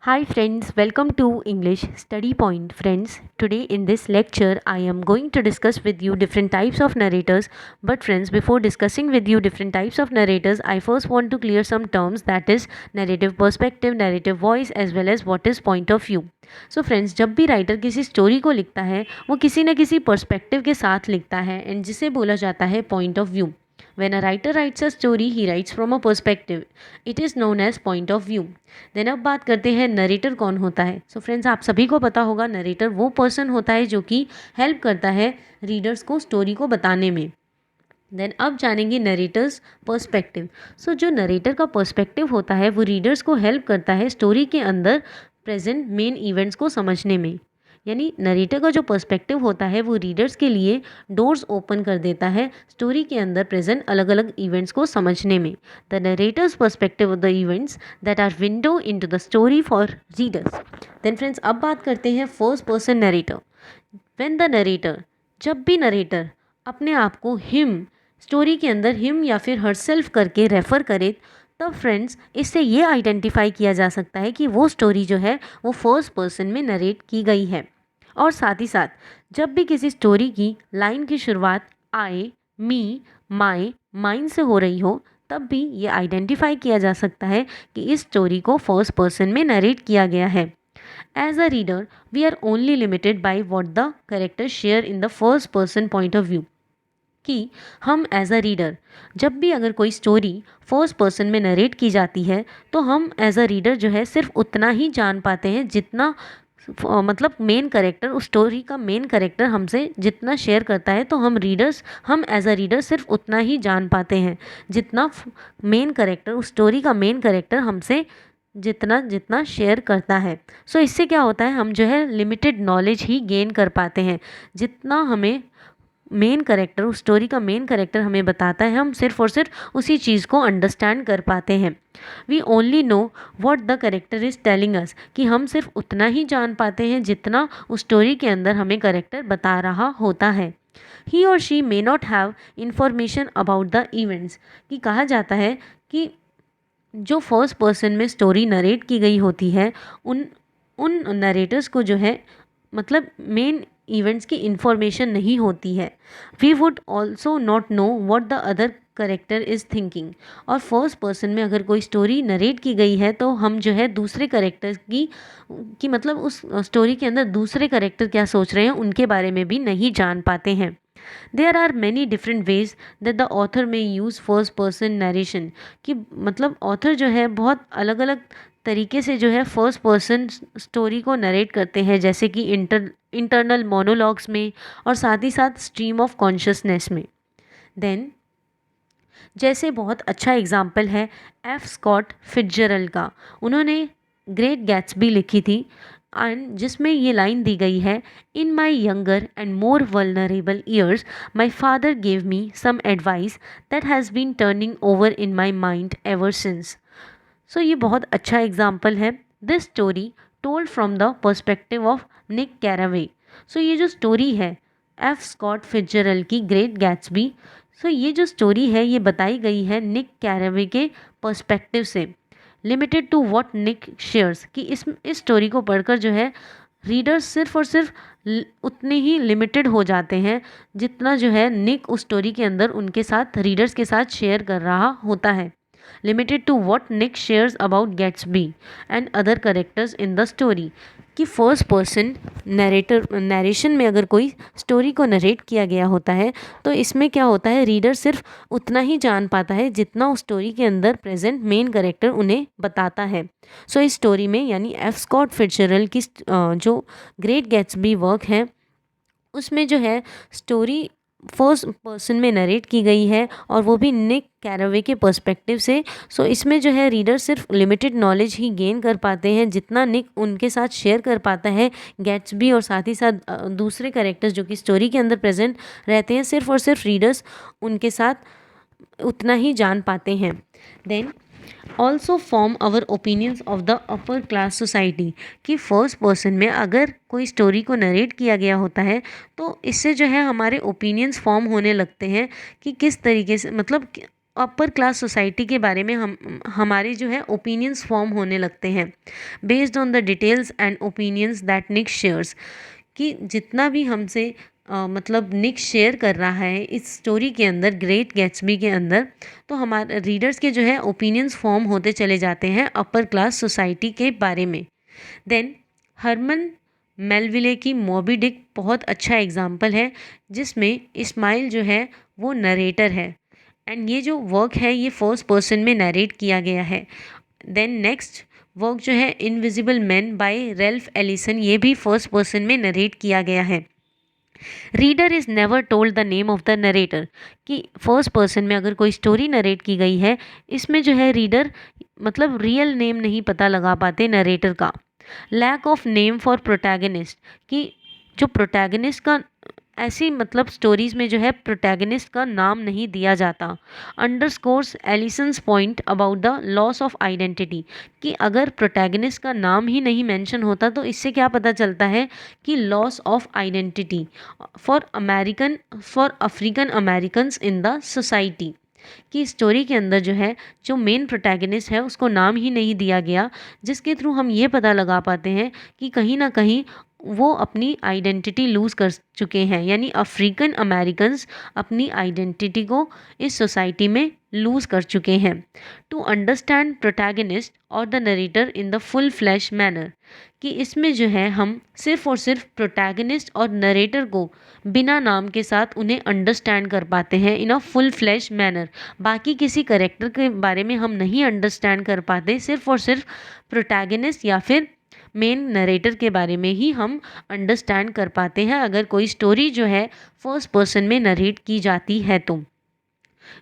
Hi friends, welcome to English Study Point. Friends, today in this lecture I am going to discuss with you different types of narrators. But friends, before discussing with you different types of narrators, I first want to clear some terms, that is narrative perspective, narrative voice as well as what is point of view. So friends, जब भी writer किसी story को लिखता है वो किसी न किसी पर्सपेक्टिव के साथ लिखता है एंड जिसे बोला जाता है point of view. When a writer writes a story, he writes from a perspective. It is known as point of view. Then अब बात करते हैं नरेटर कौन होता है. सो फ्रेंड्स, आप सभी को पता होगा नरेटर वो पर्सन होता है जो कि हेल्प करता है रीडर्स को स्टोरी को बताने में. देन अब जानेंगे नरेटर्स पर्सपेक्टिव. सो जो नरेटर का पर्सपेक्टिव होता है वो रीडर्स को हेल्प करता है स्टोरी के अंदर प्रेजेंट मेन इवेंट्स को समझने में. यानी नरेटर का जो पर्सपेक्टिव होता है वो रीडर्स के लिए डोर्स ओपन कर देता है स्टोरी के अंदर प्रेजेंट अलग अलग इवेंट्स को समझने में. The narrator's perspective of the events that are window into the story for readers. Then friends, अब बात करते हैं first person narrator. When the narrator, जब भी नरेटर अपने आप को हिम स्टोरी के अंदर हिम या फिर हरसेल्फ करके रेफ़र करे, तब फ्रेंड्स इससे ये आइडेंटिफाई किया जा सकता है कि वो स्टोरी जो है वो फर्स्ट पर्सन में नरेट की गई है. और साथ ही साथ जब भी किसी स्टोरी की लाइन की शुरुआत आई, मी, माई, माइन से हो रही हो, तब भी ये आइडेंटिफाई किया जा सकता है कि इस स्टोरी को फर्स्ट पर्सन में नरेट किया गया है. As a reader we are only limited by what the character share in the first person point of view. कि हम एज अ रीडर जब भी अगर कोई स्टोरी फर्स्ट पर्सन में नरेट की जाती है तो हम एज अ रीडर जो है सिर्फ उतना ही जान पाते हैं जितना मतलब मेन करेक्टर उस स्टोरी का मेन करेक्टर हमसे जितना शेयर करता है, तो हम एज अ रीडर सिर्फ उतना ही जान पाते हैं जितना मेन करेक्टर उस स्टोरी का मेन करेक्टर हमसे जितना जितना शेयर करता है. सो इससे क्या होता है, हम जो है लिमिटेड नॉलेज ही गेन कर पाते हैं. जितना हमें मेन करेक्टर उस स्टोरी का मेन करेक्टर हमें बताता है हम सिर्फ और सिर्फ उसी चीज़ को अंडरस्टैंड कर पाते हैं. We only know what the character is telling us, कि हम सिर्फ उतना ही जान पाते हैं जितना उस स्टोरी के अंदर हमें करेक्टर बता रहा होता है. ही और she may not have information about the events, कि कहा जाता है कि जो फर्स्ट पर्सन में स्टोरी नरेट की गई होती है उन उन नरेटर्स को जो है मतलब मेन इवेंट्स की इंफॉर्मेशन नहीं होती है. We would also not know what the other character is thinking. और फर्स्ट पर्सन में अगर कोई स्टोरी नरेट की गई है तो हम जो है दूसरे करेक्टर की मतलब उस स्टोरी के अंदर दूसरे करेक्टर क्या सोच रहे हैं उनके बारे में भी नहीं जान पाते हैं. There are many different ways that the author may use first person narration, कि मतलब ऑथर जो है बहुत अलग अलग तरीके से जो है फर्स्ट पर्सन स्टोरी को नरेट करते हैं, जैसे कि इंटरनल मोनोलॉग्स में और साथ ही साथ स्ट्रीम ऑफ कॉन्शियसनेस में. देन जैसे बहुत अच्छा एग्जाम्पल है एफ स्कॉट फिट्जरल्ड का. उन्होंने ग्रेट गैट्सबी लिखी थी एंड जिसमें ये लाइन दी गई है, in my younger and more vulnerable years my father gave me some advice that has been turning over in my mind ever since. So ये बहुत अच्छा एग्जाम्पल है. This story told from the perspective of Nick Carraway. So ये जो story है F Scott Fitzgerald की Great Gatsby, so ये जो स्टोरी है ये बताई गई है निक कैरावे के पर्सपेक्टिव से. Limited to what Nick shares, कि इस स्टोरी को पढ़कर जो है रीडर्स सिर्फ और सिर्फ उतने ही लिमिटेड हो जाते हैं जितना जो है निक उस स्टोरी के अंदर उनके साथ रीडर्स के साथ शेयर कर रहा होता है. Limited to what Nick shares about Gatsby and other characters in the story. कि फर्स्ट पर्सन नरेशन में अगर कोई स्टोरी को नरेट किया गया होता है तो इसमें क्या होता है, रीडर सिर्फ उतना ही जान पाता है जितना उस स्टोरी के अंदर प्रेजेंट मेन करेक्टर उन्हें बताता है. सो इस स्टोरी में यानी एफ स्कॉट फिट्जरल्ड की जो ग्रेट गैट्सबी वर्क है उसमें जो है स्टोरी फर्स्ट पर्सन में नरेट की गई है और वो भी निक कैरावे के पर्सपेक्टिव से. सो इसमें जो है रीडर सिर्फ लिमिटेड नॉलेज ही गेन कर पाते हैं जितना निक उनके साथ शेयर कर पाता है गैट्सबी, और साथ ही साथ दूसरे कैरेक्टर्स जो कि स्टोरी के अंदर प्रेजेंट रहते हैं सिर्फ और सिर्फ रीडर्स उनके साथ उतना ही जान पाते हैं. Then also form our opinions of the upper class society, कि फर्स्ट पर्सन में अगर कोई स्टोरी को नरेट किया गया होता है तो इससे जो है हमारे ओपिनियंस फॉर्म होने लगते हैं कि किस तरीके से मतलब अपर क्लास सोसाइटी के बारे में हमारे जो है ओपिनियंस फॉर्म होने लगते हैं based on the details and opinions that Nick shares. कि जितना भी हमसे मतलब निक शेयर कर रहा है इस स्टोरी के अंदर, ग्रेट गैट्सबी के अंदर, तो हमारे रीडर्स के जो है ओपिनियंस फॉर्म होते चले जाते हैं अपर क्लास सोसाइटी के बारे में। देन हरमन मेलविले की मॉबी डिक बहुत अच्छा एग्जाम्पल है, जिसमें इस्माइल जो है वो नरेटर है एंड ये जो वर्क है ये फर्स्ट पर्सन में नरेट किया गया है। देन नेक्स्ट वर्क जो है invisible man by Ralph Ellison, ये भी फर्स्ट पर्सन में नरेट किया गया है। Reader is never told the name of the narrator, कि फर्स्ट पर्सन में अगर कोई स्टोरी नरेट की गई है इसमें जो है रीडर मतलब रियल नेम नहीं पता लगा पाते नरेटर का। Lack of name for protagonist, कि जो प्रोटैगनिस्ट का ऐसी मतलब स्टोरीज़ में जो है प्रोटैगनिस्ट का नाम नहीं दिया जाता। Underscores Allison's point about the loss of identity, कि अगर प्रोटैगनिस्ट का नाम ही नहीं मेंशन होता तो इससे क्या पता चलता है कि loss of identity for African Americans in the society, कि स्टोरी के अंदर जो है जो मेन प्रोटैगनिस्ट है उसको नाम ही नहीं दिया गया, जिसके थ्रू हम ये पता लगा पाते हैं कि कहीं ना कहीं वो अपनी आइडेंटिटी लूज़ कर चुके हैं, यानी अफ्रीकन अमेरिकन्स अपनी आइडेंटिटी को इस सोसाइटी में लूज़ कर चुके हैं। टू अंडरस्टैंड प्रोटैगनिस्ट और the narrator in the full flash manner, कि इसमें जो है हम सिर्फ और सिर्फ प्रोटैगनिस्ट और नरेटर को बिना नाम के साथ उन्हें अंडरस्टैंड कर पाते हैं इन अ फुल फ्लैश मैनर। बाकी किसी करेक्टर के बारे में हम नहीं अंडरस्टैंड कर पाते, सिर्फ और सिर्फ प्रोटैगनिस्ट या फिर मेन नरेटर के बारे में ही हम अंडरस्टैंड कर पाते हैं अगर कोई स्टोरी जो है फर्स्ट पर्सन में नरेट की जाती है तो।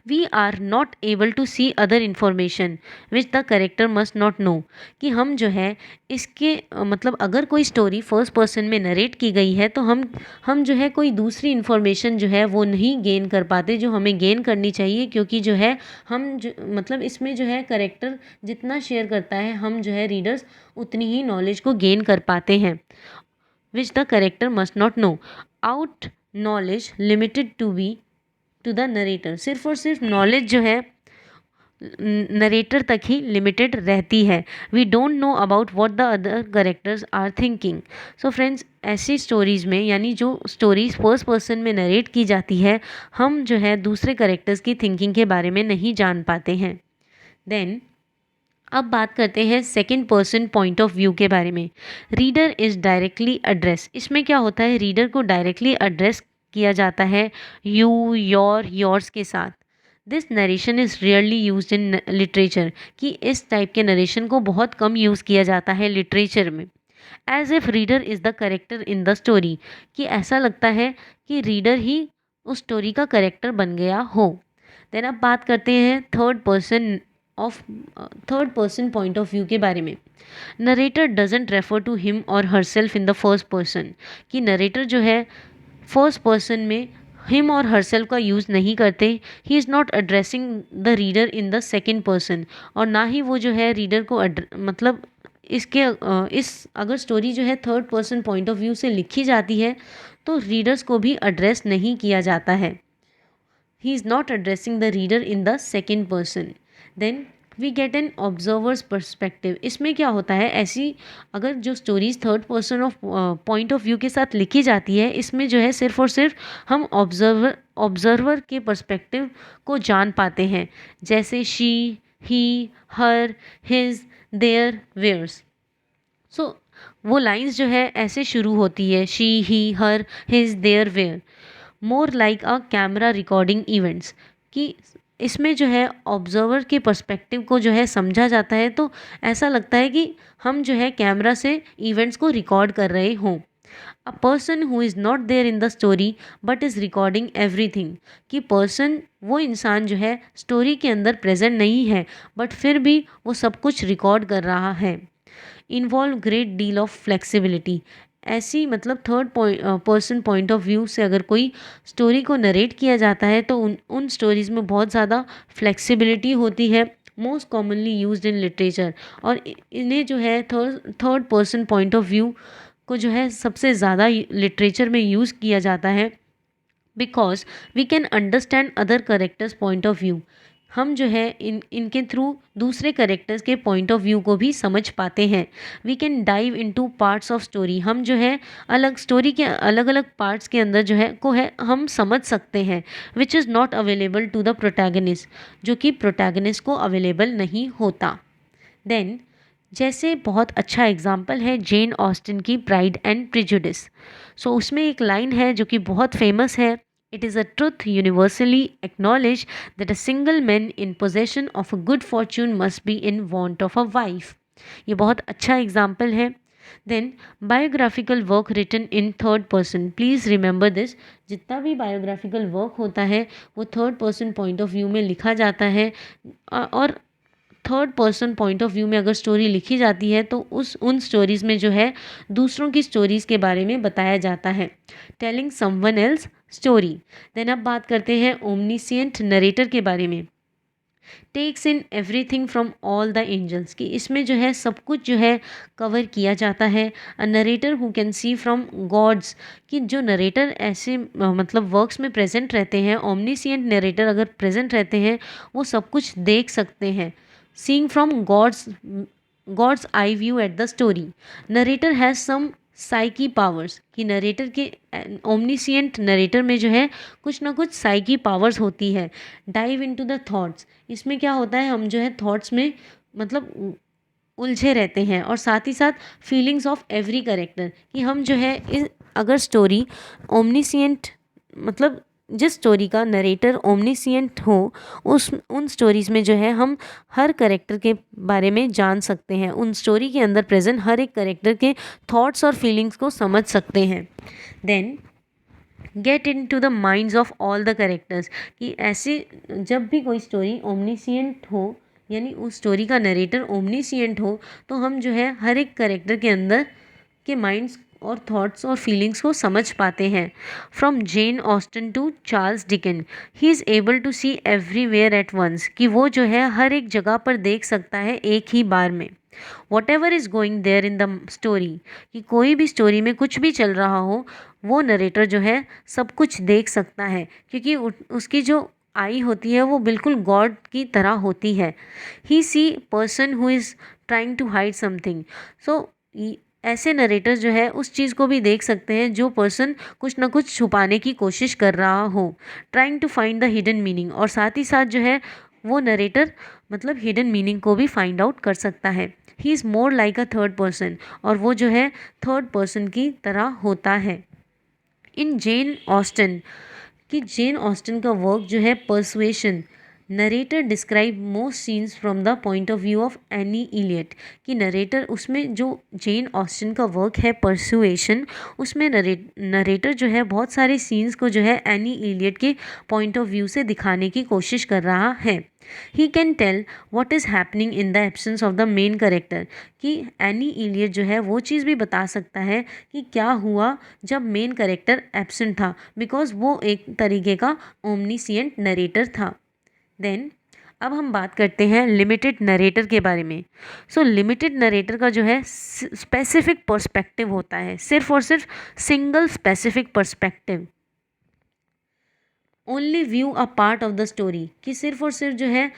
We are not able to see other information which the character must not know, कि हम जो है इसके मतलब अगर कोई स्टोरी फर्स्ट पर्सन में नरेट की गई है तो हम जो है कोई दूसरी इन्फॉर्मेशन जो है वो नहीं गेन कर पाते जो हमें गेन करनी चाहिए, क्योंकि जो है हम जो मतलब इसमें जो है करेक्टर जितना शेयर करता है हम जो है रीडर्स उतनी ही नॉलेज को गेन कर पाते हैं। Which the character must not know, out knowledge limited to the narrator, सिर्फ और सिर्फ नॉलेज जो है नरेटर तक ही लिमिटेड रहती है। We don't know about what the other characters are thinking. So friends, ऐसी स्टोरीज़ में यानी जो स्टोरीज फर्स्ट पर्सन में नरेट की जाती है हम जो है दूसरे करेक्टर्स की थिंकिंग के बारे में नहीं जान पाते हैं। देन अब बात करते हैं second person point of view के बारे में। रीडर इज़ डायरेक्टली एड्रेस, इसमें क्या होता है रीडर को डायरेक्टली एड्रेस किया जाता है यू, योर, योर्स के साथ। This narration is rarely use in literature, कि इस टाइप के नरेशन को बहुत कम यूज़ किया जाता है लिटरेचर में। As if reader is the character in the story, कि ऐसा लगता है कि रीडर ही उस स्टोरी का करेक्टर बन गया हो। देन अब बात करते हैं third person point of view के बारे में। Narrator doesn't refer to him और herself in the first person, कि नरेटर जो है फर्स्ट पर्सन में हिम और हरसेल्फ का यूज़ नहीं करते। He is not addressing the reader in the second person, और ना ही वो जो है रीडर को मतलब इस अगर स्टोरी जो है third person point of view से लिखी जाती है तो रीडर्स को भी एड्रेस नहीं किया जाता है। He is not addressing the reader in the second person. Then we get an observer's perspective, इसमें क्या होता है ऐसी अगर जो stories third person of point of view के साथ लिखी जाती है इसमें जो है सिर्फ और सिर्फ हम ऑब्जर्वर के पर्सपेक्टिव को जान पाते हैं, जैसे she, he, her, his, their, where's. So वो लाइंस जो है ऐसे शुरू होती है she, he, her, his, their, where, more like a camera recording events, कि इसमें जो है ऑब्जर्वर के पर्सपेक्टिव को जो है समझा जाता है तो ऐसा लगता है कि हम जो है कैमरा से इवेंट्स को रिकॉर्ड कर रहे हों। A person who is not there in the story but is recording everything, कि पर्सन वो इंसान जो है स्टोरी के अंदर प्रेजेंट नहीं है बट फिर भी वो सब कुछ रिकॉर्ड कर रहा है। Involve great deal of flexibility, ऐसी मतलब third person point of view से अगर कोई स्टोरी को नरेट किया जाता है तो उन स्टोरीज़ में बहुत ज़्यादा फ्लेक्सिबिलिटी होती है, most commonly used in literature. और इन्हें जो है third person point of view को जो है सबसे ज़्यादा लिटरेचर में यूज़ किया जाता है because we can understand other characters point of view. हम जो है इनके थ्रू दूसरे करेक्टर्स के पॉइंट ऑफ व्यू को भी समझ पाते हैं। We can dive into parts of story, हम जो है अलग स्टोरी के अलग अलग पार्ट्स के अंदर जो है हम समझ सकते हैं, which is not available to the protagonist, जो कि प्रोटैगनिस्ट को अवेलेबल नहीं होता। देन जैसे बहुत अच्छा एग्जाम्पल है जेन ऑस्टिन की प्राइड एंड प्रेजुडिस। सो उसमें एक लाइन है जो कि बहुत फेमस है, it is a truth universally acknowledge that a single man in possession of a good fortune must be in want of a wife. ये बहुत अच्छा एग्जाम्पल है। Then biographical work written in third person, please remember this, जितना भी biographical work होता है वो third person point of view में लिखा जाता है। और third person point of view में अगर स्टोरी लिखी जाती है तो उन स्टोरीज़ में जो है दूसरों की स्टोरीज़ के बारे में बताया जाता है, telling someone else story. Then अब बात करते हैं ओमनीसिएंट नरेटर के बारे में। Takes in everything from all the angles, की इसमें जो है सब कुछ जो है कवर किया जाता है। A narrator who can see from gods, कि जो नरेटर ऐसे मतलब वर्क्स में प्रेजेंट रहते हैं, ओमनीसिएंट नरेटर अगर प्रेजेंट रहते हैं वो सब कुछ देख सकते हैं। Seeing from god's eye view at the story. Narrator has some psychic powers, कि नरेटर के ओमनीसिएंट नरेटर में जो है कुछ ना कुछ साइकी पावर्स होती है। डाइव इनटू द थॉट्स, इसमें क्या होता है हम जो है थॉट्स में मतलब उलझे रहते हैं, और साथ ही साथ फीलिंग्स ऑफ एवरी करेक्टर, कि हम जो है अगर स्टोरी ओमनीसिएंट मतलब जिस स्टोरी का नरेटर ओमनीसिएंट हो उन स्टोरीज़ में जो है हम हर करेक्टर के बारे में जान सकते हैं, उन स्टोरी के अंदर प्रेजेंट हर एक करेक्टर के थॉट्स और फीलिंग्स को समझ सकते हैं। Then get into the minds of all the characters, कि ऐसे जब भी कोई स्टोरी ओमनीसिएंट हो यानी उस स्टोरी का नरेटर ओमनीसिएंट हो तो हम जो है हर एक करेक्टर के अंदर के माइंड्स और थॉट्स और फीलिंग्स को समझ पाते हैं। From Jane Austen to Charles Dickens, he is able to see everywhere at once, कि वो जो है हर एक जगह पर देख सकता है एक ही बार में। Whatever is going there in the story, कि कोई भी स्टोरी में कुछ भी चल रहा हो वो नरेटर जो है सब कुछ देख सकता है, क्योंकि उसकी जो आई होती है वो बिल्कुल गॉड की तरह होती है। He see person who is trying to hide something, so ऐसे नरेटर जो है उस चीज़ को भी देख सकते हैं जो पर्सन कुछ ना कुछ छुपाने की कोशिश कर रहा हो, trying to find the hidden meaning, और साथ ही साथ जो है वो नरेटर मतलब हिडन मीनिंग को भी फाइंड आउट कर सकता है। He is more like a third person, और वो जो है थर्ड पर्सन की तरह होता है। इन जेन ऑस्टन, कि जेन ऑस्टन का वर्क जो है Persuasion, narrator describe most scenes from the point of view of Anne Elliot, कि नरेटर उसमें जो जेन ऑस्टन का वर्क है परसुएशन, उसमें नरेटर जो है बहुत सारे सीन्स को जो है एनी इलियट के पॉइंट ऑफ व्यू से दिखाने की कोशिश कर रहा है। He can tell what is happening in the absence of the main character, कि एनी इलियट जो है वो चीज़ भी बता सकता है कि क्या हुआ जब मेन करेक्टर एब्सेंट था, बिकॉज वो एक तरीके का ओमनीसिएंट नरेटर था। देन अब हम बात करते हैं लिमिटेड नरेटर के बारे में। सो लिमिटेड नरेटर का जो है स्पेसिफिक पर्सपेक्टिव होता है, सिर्फ और सिर्फ single specific perspective, only view a part of the story, कि सिर्फ और सिर्फ जो है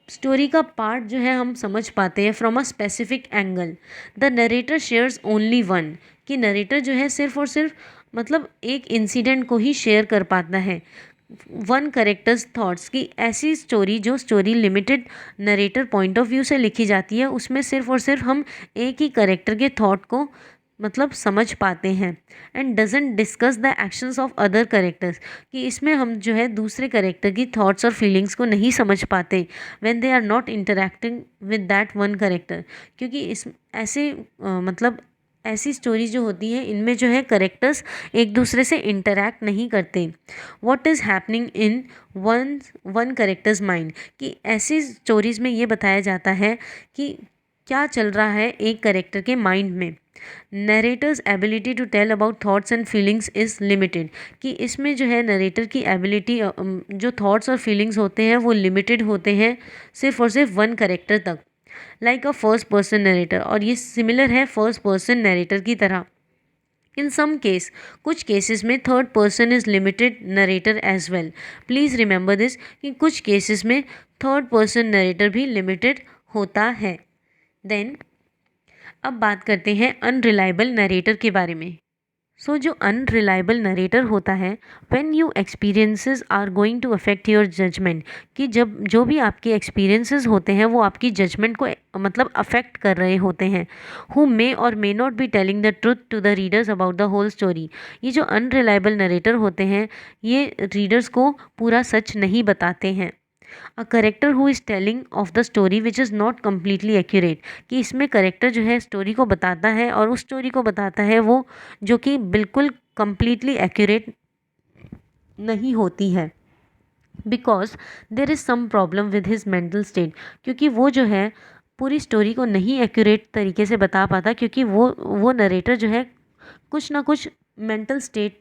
स्टोरी का पार्ट जो है हम समझ पाते हैं from a specific angle. The narrator shares only one, कि नरेटर जो है सिर्फ और सिर्फ मतलब एक इंसिडेंट को ही शेयर कर पाता है, वन करेक्टर्स थॉट्स, की ऐसी स्टोरी जो story limited narrator point of view से लिखी जाती है उसमें सिर्फ और सिर्फ हम एक ही करेक्टर के थॉट को मतलब समझ पाते हैं। And doesn't discuss the actions of other characters, कि इसमें हम जो है दूसरे करेक्टर की थॉट्स और फीलिंग्स को नहीं समझ पाते when they are not interacting with that one character, क्योंकि इस ऐसे मतलब ऐसी स्टोरी जो होती है इनमें जो है करेक्टर्स एक दूसरे से इंटरैक्ट नहीं करते। What is happening in one characters mind, कि ऐसी स्टोरीज़ में ये बताया जाता है कि क्या चल रहा है एक करेक्टर के माइंड में। Narrator's ability to tell about thoughts and feelings is limited, कि इसमें जो है नरेटर की एबिलिटी जो थॉट्स और फीलिंग्स होते हैं वो लिमिटेड होते हैं सिर्फ और सिर्फ वन करेक्टर तक, like a first person narrator, और ये सिमिलर है फर्स्ट पर्सन नरेटर की तरह। इन सम केस, कुछ केसेस में third person is limited narrator as well. Please remember this कि कुछ केसेस में थर्ड पर्सन नरेटर भी लिमिटेड होता है। देन अब बात करते हैं अनरिलायबल नरेटर के बारे में। जो अनरिलायबल नरेटर होता है, when you experiences are going to affect your judgement, कि जब जो भी आपके एक्सपीरियंसेस होते हैं वो आपकी जजमेंट को मतलब अफेक्ट कर रहे होते हैं। Who may or may not be telling the truth to the readers about the whole story. ये जो अनरिलायबल नरेटर होते हैं ये रीडर्स को पूरा सच नहीं बताते हैं। A character who is telling of the story which is not completely accurate, कि इसमें करेक्टर जो है स्टोरी को बताता है और उस स्टोरी को बताता है वो जो कि बिल्कुल कम्प्लीटली एक्यूरेट नहीं होती है। Because there is some problem with his mental state, क्योंकि वो जो है पूरी स्टोरी को नहीं एक्यूरेट तरीके से बता पाता, क्योंकि वो नरेटर जो है कुछ ना कुछ मेंटल स्टेट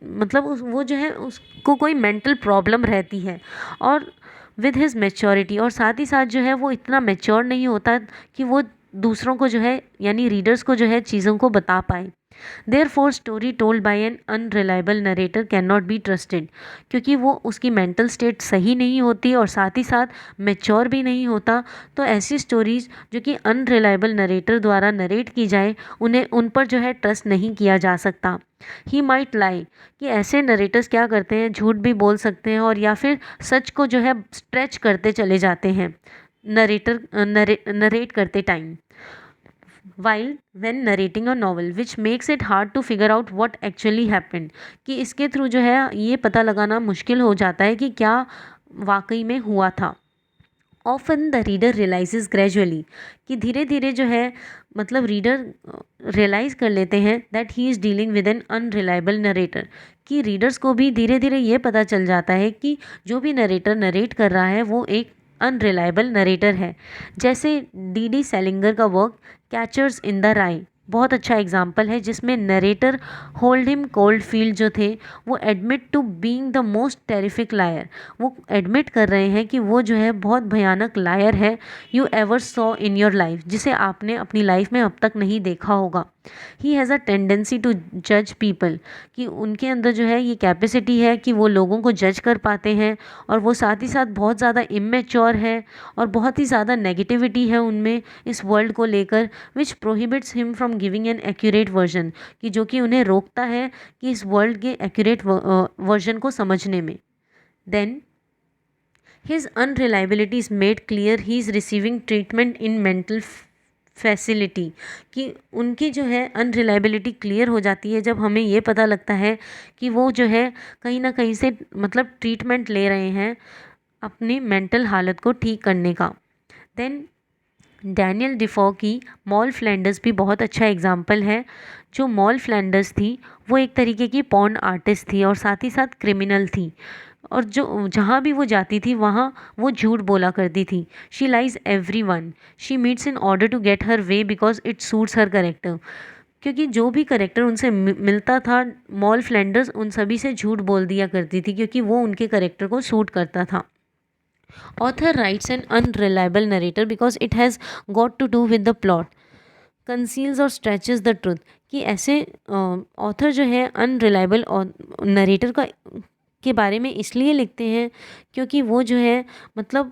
मतलब वो जो है उसको कोई मेंटल प्रॉब्लम रहती है, और विद हिज मेच्योरिटी, और साथ ही साथ जो है वो इतना मेच्योर नहीं होता कि वो दूसरों को जो है यानी रीडर्स को जो है चीज़ों को बता पाए। Therefore story told by an unreliable narrator can not be trusted, क्योंकि वो उसकी मेंटल स्टेट सही नहीं होती और साथ ही साथ मेच्योर भी नहीं होता। तो ऐसी स्टोरीज जो कि अनरिलायबल नरेटर द्वारा नरेट की जाए उन्हें उन पर जो है ट्रस्ट नहीं किया जा सकता। ही माइट लाई, कि ऐसे नरेटर्स क्या करते हैं, झूठ भी बोल सकते हैं और या फिर सच को जो है स्ट्रेच करते चले जाते हैं नरेट करते time. while when narrating a novel which makes it hard to figure out what actually happened, कि इसके थ्रू जो है ये पता लगाना मुश्किल हो जाता है कि क्या वाकई में हुआ था। Often the reader realises gradually, कि धीरे धीरे जो है मतलब रीडर रियलाइज़ कर लेते हैं that he is dealing with an unreliable narrator, कि रीडर्स को भी धीरे धीरे ये पता चल जाता है कि जो भी नरेटर नरेट कर रहा है वो एक अनरिलायबल नरेटर है। जैसे डी सेलिंगर का वर्क कैचर्स इन द राई बहुत अच्छा एग्जाम्पल है, जिसमें narrator Holden Caulfield जो थे वो admit to being the most terrific liar, वो एडमिट कर रहे हैं कि वो जो है बहुत भयानक लायर है you ever saw in your life, जिसे आपने अपनी लाइफ में अब तक नहीं देखा होगा। He has a tendency to जज पीपल, कि उनके अंदर जो है ये कैपेसिटी है कि वो लोगों को जज कर पाते हैं, और वो साथ ही साथ बहुत ज़्यादा इमेच्योर है और बहुत ही ज़्यादा नेगेटिविटी है उनमें इस वर्ल्ड को लेकर, which prohibits him from giving an accurate version, कि जो कि उन्हें रोकता है कि इस वर्ल्ड के एक्यूरेट वर्जन को समझने में। Then his unreliability is made clear he is receiving treatment in mental facility, कि उनकी जो है अनरिलायबिलिटी क्लियर हो जाती है जब हमें ये पता लगता है कि वो जो है कहीं ना कहीं से मतलब ट्रीटमेंट ले रहे हैं अपनी मेंटल हालत को ठीक करने का। देन डैनियल डिफो की मॉल फ्लैंडर्स भी बहुत अच्छा एग्जाम्पल है। जो मॉल फ्लैंडर्स थी वो एक तरीके की पॉर्न आर्टिस्ट थी और साथ ही साथ क्रिमिनल थी, और जो जहाँ भी वो जाती थी वहाँ वो झूठ बोला करती थी। She lies everyone, she meets in order to get her way because it suits her character, क्योंकि जो भी करेक्टर उनसे मिलता था मॉल फ्लैंडर्स उन सभी से झूठ बोल दिया करती थी, क्योंकि वो उनके करेक्टर को सूट करता था। Author writes an unreliable narrator because it has got to do with the plot, conceals और stretches the truth, कि ऐसे ऑथर जो है अनरिलायबल नरेटर का के बारे में इसलिए लिखते हैं क्योंकि वो जो है मतलब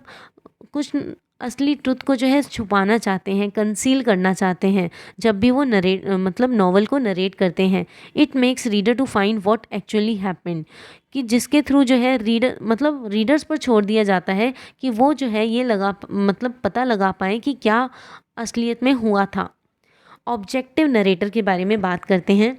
कुछ असली ट्रुथ को जो है छुपाना चाहते हैं, कंसील करना चाहते हैं जब भी वो नरेट मतलब नॉवल को नरेट करते हैं। It makes reader to find what actually happened, कि जिसके थ्रू जो है रीडर मतलब रीडर्स पर छोड़ दिया जाता है कि वो जो है ये मतलब पता लगा पाए कि क्या असलियत में हुआ था। ऑब्जेक्टिव नरेटर के बारे में बात करते हैं।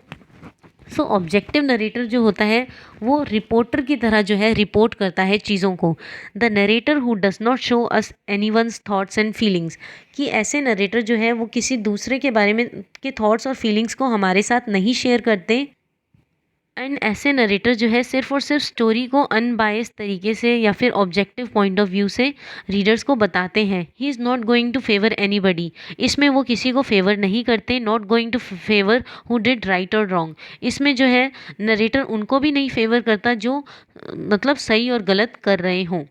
ऑब्जेक्टिव नरेटर जो होता है वो रिपोर्टर की तरह जो है रिपोर्ट करता है चीज़ों को। The narrator who does not show us anyone's thoughts and feelings, कि ऐसे नरेटर जो है वो किसी दूसरे के बारे में के थॉट्स और फीलिंग्स को हमारे साथ नहीं शेयर करते। एंड ऐसे नरेटर जो है सिर्फ और सिर्फ स्टोरी को अनबायस तरीके से या फिर ऑब्जेक्टिव पॉइंट ऑफ व्यू से रीडर्स को बताते हैं। He is not going to favour anybody, इसमें वो किसी को फेवर नहीं करते। Not going to favour who did right और रॉन्ग, इसमें जो है नरेटर उनको भी नहीं फेवर करता जो मतलब सही और गलत कर रहे हों।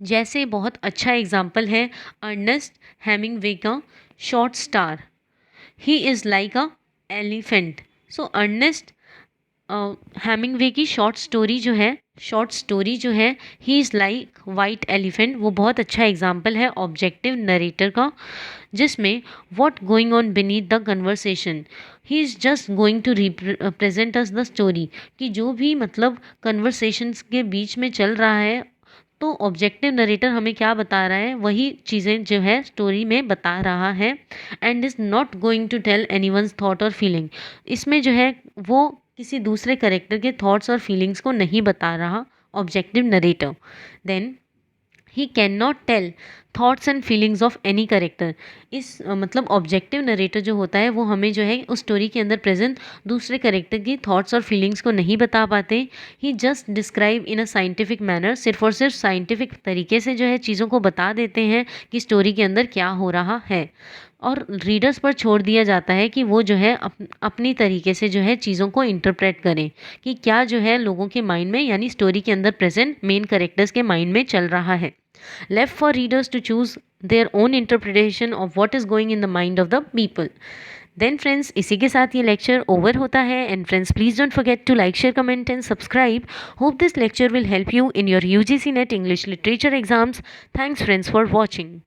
जैसे बहुत अच्छा एग्जाम्पल है अर्नेस्ट हेमिंग्वे का short story. He is like a elephant, सो अर्नेस्ट हेमिंगवे की शॉर्ट स्टोरी जो है he is like white elephant, वो बहुत अच्छा एग्जाम्पल है ऑब्जेक्टिव नरेटर का, जिसमें what going on beneath the conversation, he is just going to represent us the story, कि जो भी मतलब कन्वर्सेशंस के बीच में चल रहा है, तो ऑब्जेक्टिव नरेटर हमें क्या बता रहा है, वही चीज़ें जो है स्टोरी में बता रहा है, and is not going to tell any ones thought or feeling, इसमें जो है वो किसी दूसरे करेक्टर के थॉट्स और फीलिंग्स को नहीं बता रहा objective narrator. Then he can not tell thoughts and feelings of any character, इस मतलब ऑब्जेक्टिव नरेटर जो होता है वो हमें जो है उस स्टोरी के अंदर प्रेजेंट दूसरे करेक्टर की थॉट्स और फीलिंग्स को नहीं बता पाते। He just describe in a scientific manner, सिर्फ और सिर्फ साइंटिफिक तरीके से जो है चीज़ों को बता देते हैं कि स्टोरी के अंदर क्या हो रहा है, और रीडर्स पर छोड़ दिया जाता है कि वो जो है अपनी तरीके से जो है चीज़ों को इंटरप्रेट करें कि क्या जो है लोगों के माइंड में यानी स्टोरी के अंदर प्रेजेंट मेन कैरेक्टर्स के माइंड में चल रहा है। Left for readers to choose their own interpretation of what is going in the mind of the people. Then friends, इसी के साथ ये लेक्चर ओवर होता है, and friends please don't forget to like, share, comment and subscribe. Hope this lecture will help you in your UGC NET English Literature exams. Thanks friends for watching.